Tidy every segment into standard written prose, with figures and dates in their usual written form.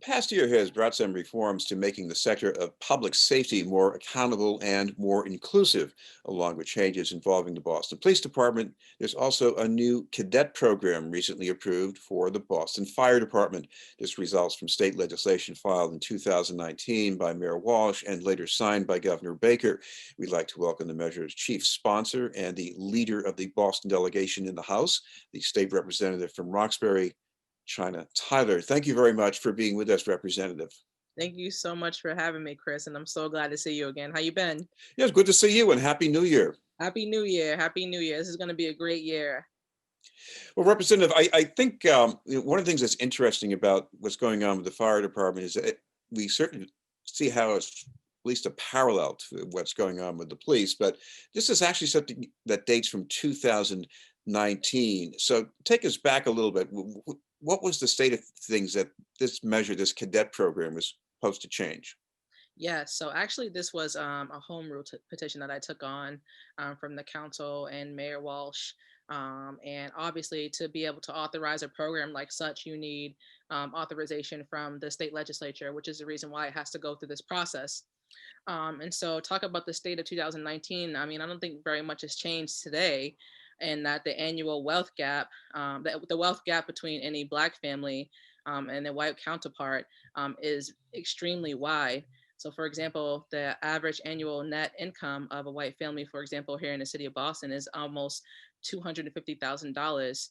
past year has brought some reforms to making the sector of public safety more accountable and more inclusive, along with changes involving the Boston Police Department. There's also a new cadet program recently approved for the Boston Fire Department. This results from state legislation filed in 2019 by Mayor Walsh and later signed by Governor Baker. We'd like to welcome the measure's chief sponsor and the leader of the Boston delegation in the House, the state representative from Roxbury, China Tyler. Thank you very much for being with us, Representative. Thank you so much for having me, Chris, and I'm so glad to see you again. How you been? Yes, good to see you and Happy New Year. Happy New Year. Happy New Year. This is going to be a great year. Well, Representative, I think one of the things that's interesting about what's going on with the fire department is that we certainly see how it's at least a parallel to what's going on with the police, but this is actually something that dates from 2019. So take us back a little bit. What was the state of things that this measure, this cadet program, was supposed to change? Yeah, so actually this was a home rule petition that I took on from the council and Mayor Walsh. And obviously to be able to authorize a program like such, you need authorization from the state legislature, which is the reason why it has to go through this process. And so talk about the state of 2019. I mean, I don't think very much has changed today, and that the annual wealth gap, the wealth gap between any Black family and their white counterpart is extremely wide. So, for example, the average annual net income of a white family, for example, here in the city of Boston, is almost $250,000,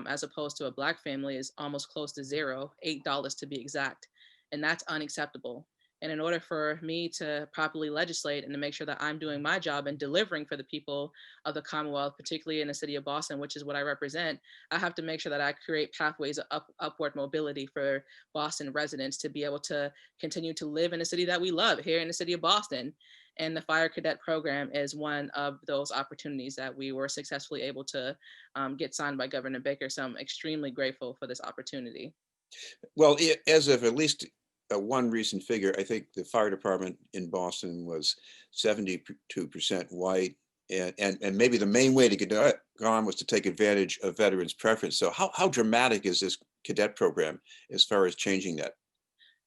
as opposed to a Black family is almost close to zero, $8 to be exact, and that's unacceptable. And in order for me to properly legislate and to make sure that I'm doing my job and delivering for the people of the Commonwealth, particularly in the city of Boston, which is what I represent, I have to make sure that I create pathways of upward mobility for Boston residents to be able to continue to live in a city that we love here in the city of Boston. And the Fire Cadet program is one of those opportunities that we were successfully able to get signed by Governor Baker. So I'm extremely grateful for this opportunity. Well, as of at least one recent figure, I think the fire department in Boston was 72% white. And maybe the main way to get on was to take advantage of veterans' preference. So how dramatic is this cadet program as far as changing that?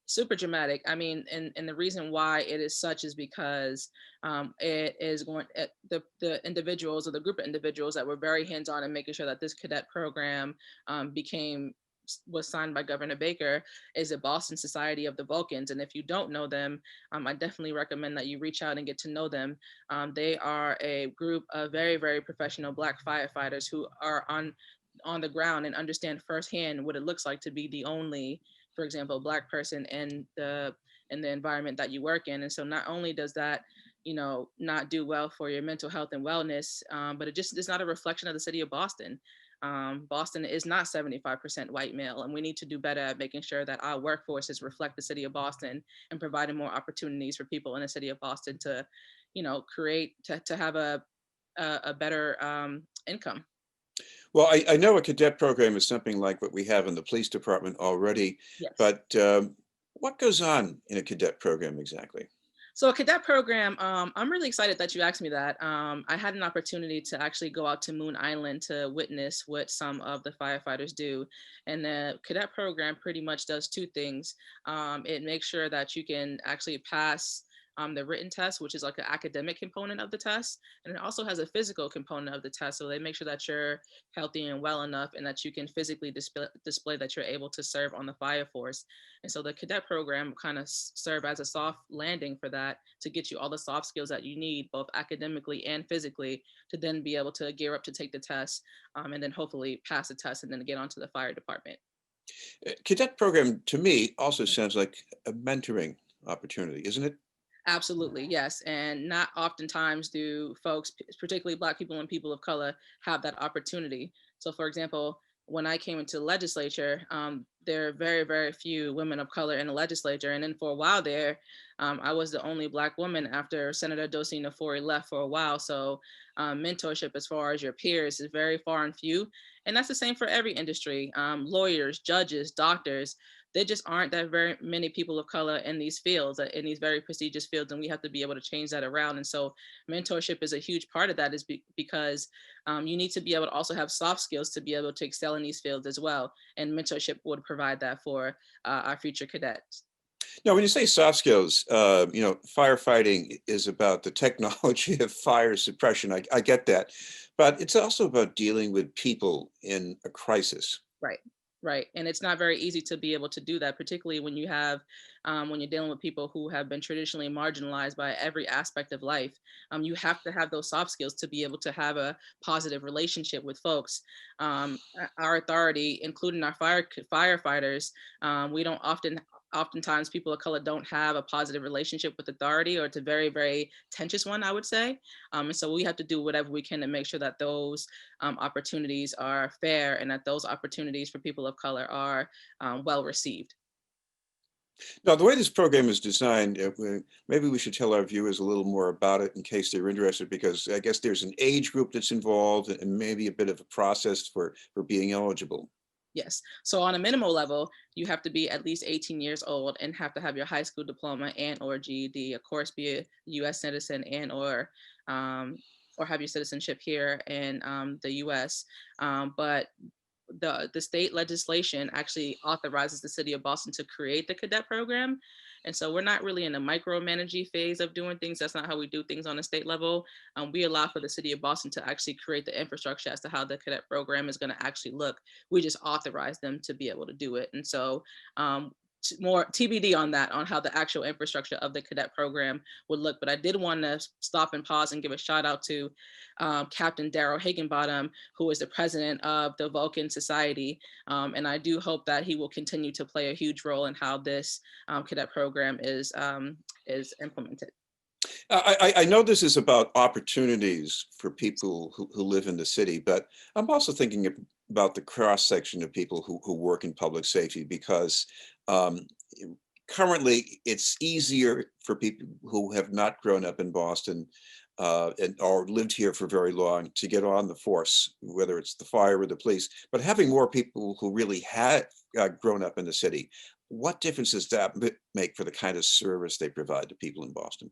Super dramatic. I mean, and the reason why it is such is because it is going the individuals or the group of individuals that were very hands-on in making sure that this cadet program became was signed by Governor Baker is the Boston Society of the Vulcans. And if you don't know them, I definitely recommend that you reach out and get to know them. They are a group of very, very professional Black firefighters who are on the ground and understand firsthand what it looks like to be the only, for example, Black person in the environment that you work in. And so not only does that, not do well for your mental health and wellness, but it just is not a reflection of the city of Boston. Boston is not 75% white male, and we need to do better at making sure that our workforces reflect the city of Boston and providing more opportunities for people in the city of Boston to, create to have a better income. Well, I know a cadet program is something like what we have in the police department already, Yes. but what goes on in a cadet program exactly? So a cadet program, I'm really excited that you asked me that. I had an opportunity to actually go out to Moon Island to witness what some of the firefighters do. And the cadet program pretty much does two things. It makes sure that you can actually pass the written test, which is like an academic component of the test. And it also has a physical component of the test. So they make sure that you're healthy and well enough and that you can physically display that you're able to serve on the fire force. And so the cadet program kind of serve as a soft landing for that to get you all the soft skills that you need, both academically and physically, to then be able to gear up to take the test and then hopefully pass the test and then get onto the fire department. Cadet program to me also sounds like a mentoring opportunity, isn't it? Absolutely, yes. And not oftentimes do folks, particularly Black people and people of color, have that opportunity. So, for example, when I came into the legislature, there are very, very few women of color in the legislature. And then for a while there, I was the only Black woman after Senator Dosina Forey left for a while. So, mentorship as far as your peers is very far and few. And that's the same for every industry, lawyers, judges, doctors. there just aren't that very many people of color in these fields, in these very prestigious fields, and we have to be able to change that around. And so mentorship is a huge part of that, is because you need to be able to also have soft skills to be able to excel in these fields as well. And mentorship would provide that for our future cadets. Now, when you say soft skills, firefighting is about the technology of fire suppression. I get that, but it's also about dealing with people in a crisis. Right, right. And it's not very easy to be able to do that, particularly when you have, when you're dealing with people who have been traditionally marginalized by every aspect of life. You have to have those soft skills to be able to have a positive relationship with folks. Our authority, including our firefighters, we don't oftentimes people of color don't have a positive relationship with authority, or it's a very, very tenuous one, I would say. And so we have to do whatever we can to make sure that those opportunities are fair, and that those opportunities for people of color are well received. Now, the way this program is designed, maybe we should tell our viewers a little more about it in case they're interested, because I guess there's an age group that's involved and maybe a bit of a process for being eligible. Yes. So on a minimal level, you have to be at least 18 years old and have to have your high school diploma and or GED, of course, be a U.S. citizen and or have your citizenship here in the U.S. But the state legislation actually authorizes the city of Boston to create the cadet program. And so we're not really in a micromanaging phase of doing things. That's not how we do things on a state level. We allow for the city of Boston to actually create the infrastructure as to how the cadet program is going to actually look. We just authorize them to be able to do it. And so more TBD on that, on how the actual infrastructure of the cadet program would look. But I did want to stop and pause and give a shout out to Captain Darrell Higginbottom, who is the president of the Vulcan Society. And I do hope that he will continue to play a huge role in how this cadet program is implemented. I know this is about opportunities for people who live in the city, but I'm also thinking about the cross section of people who work in public safety, because um, currently it's easier for people who have not grown up in Boston and or lived here for very long to get on the force, whether it's the fire or the police. But having more people who really had grown up in the city, what difference does that make for the kind of service they provide to people in Boston?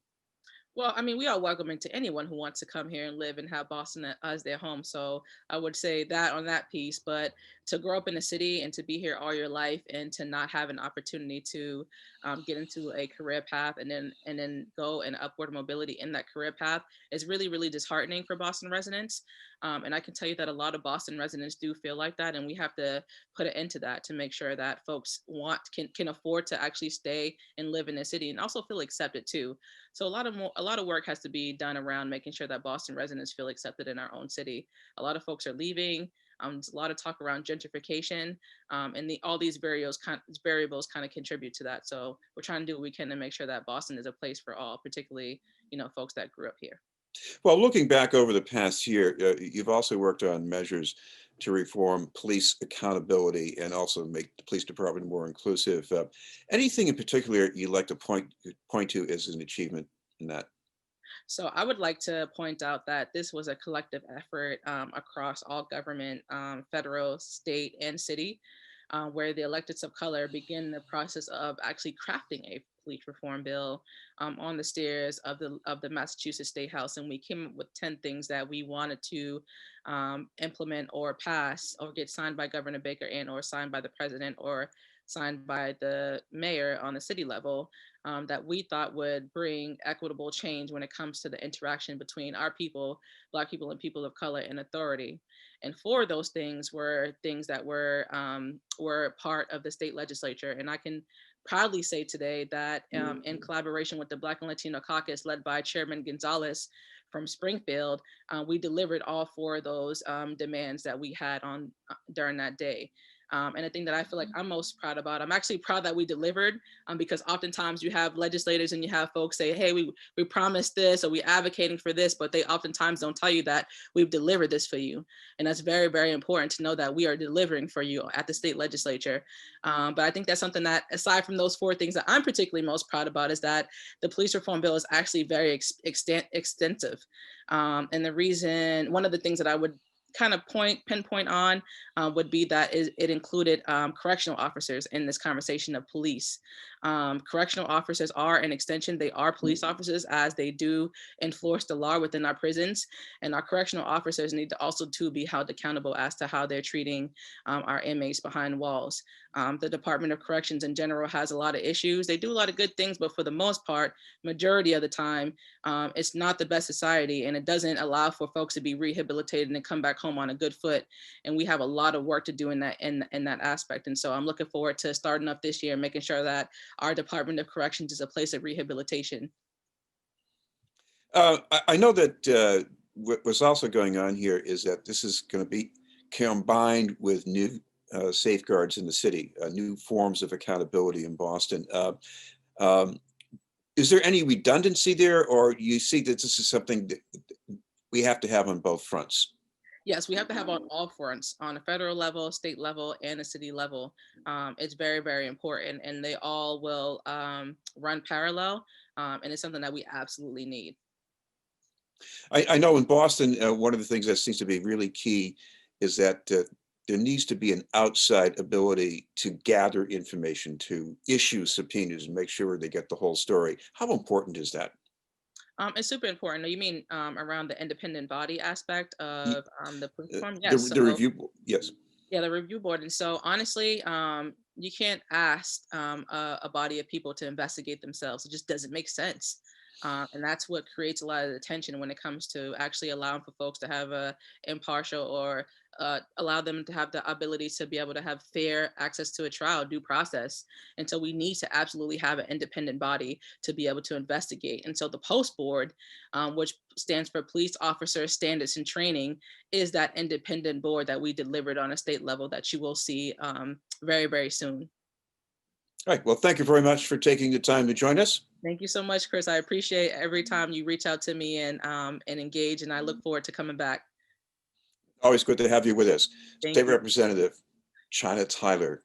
Well, I mean, we are welcoming to anyone who wants to come here and live and have Boston as their home. So I would say that on that piece. But to grow up in a city and to be here all your life and to not have an opportunity to get into a career path and then go and upward mobility in that career path is really, really disheartening for Boston residents. And I can tell you that a lot of Boston residents do feel like that, and we have to put an end to that to make sure that folks can afford to actually stay and live in the city and also feel accepted too. So a lot of work has to be done around making sure that Boston residents feel accepted in our own city. A lot of folks are leaving. There's a lot of talk around gentrification, and all these variables kind of contribute to that. So we're trying to do what we can to make sure that Boston is a place for all, particularly folks that grew up here. Well, looking back over the past year, you've also worked on measures to reform police accountability and also make the police department more inclusive. Anything in particular you'd like to point to as an achievement in that? So I would like to point out that this was a collective effort across all government, federal, state, and city, where the electeds of color begin the process of actually crafting a police reform bill on the stairs of the Massachusetts State House, and we came up with 10 things that we wanted to implement or pass or get signed by Governor Baker and or signed by the president or signed by the mayor on the city level, that we thought would bring equitable change when it comes to the interaction between our people, Black people and people of color, and authority. And four of those things were things that were part of the state legislature. And I can proudly say today that in collaboration with the Black and Latino Caucus led by Chairman Gonzalez from Springfield, we delivered all four of those demands that we had on during that day. And the thing that I feel like I'm most proud about, I'm actually proud that we delivered, because oftentimes you have legislators and you have folks say, hey, we promised this or we advocating for this, but they oftentimes don't tell you that we've delivered this for you. And that's very, very important to know that we are delivering for you at the state legislature. But I think that's something that, aside from those four things that I'm particularly most proud about, is that the police reform bill is actually very extensive. And the reason, one of the things that I would kind of pinpoint on would be that it included correctional officers in this conversation of police. Correctional officers are an extension. They are police officers as they do enforce the law within our prisons. And our correctional officers need to also to be held accountable as to how they're treating our inmates behind walls. The Department of Corrections in general has a lot of issues. They do a lot of good things, but for the most part, majority of the time, it's not the best society, and it doesn't allow for folks to be rehabilitated and come back home on a good foot. And we have a lot of work to do in that aspect. And so I'm looking forward to starting up this year, making sure that our Department of Corrections is a place of rehabilitation. I know that what's also going on here is that this is going to be combined with new safeguards in the city, new forms of accountability in Boston. Um, is there any redundancy there, or you see that this is something that we have to have on both fronts? Yes, we have to have on all fronts, on a federal level, state level, and a city level. It's very, very important, and they all will run parallel, and it's something that we absolutely need. I know in Boston, one of the things that seems to be really key is that there needs to be an outside ability to gather information, to issue subpoenas and make sure they get the whole story. How important is that? It's super important. You mean around the independent body aspect Y- of the police uh, reform? The, Yes. the So review, yes. yeah, the review board. And so honestly, you can't ask a body of people to investigate themselves. It just doesn't make sense. And that's what creates a lot of the tension when it comes to actually allowing for folks to have a impartial or allow them to have the ability to be able to have fair access to a trial due process. And so we need to absolutely have an independent body to be able to investigate. And so the post board, which stands for Police Officer Standards and Training, is that independent board that we delivered on a state level that you will see very, very soon. All right. Well, thank you very much for taking the time to join us. Thank you so much, Chris. I appreciate every time you reach out to me and engage, and I look forward to coming back. Always good to have you with us. Thank State you. Representative China Tyler.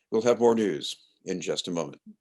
We'll have more news in just a moment.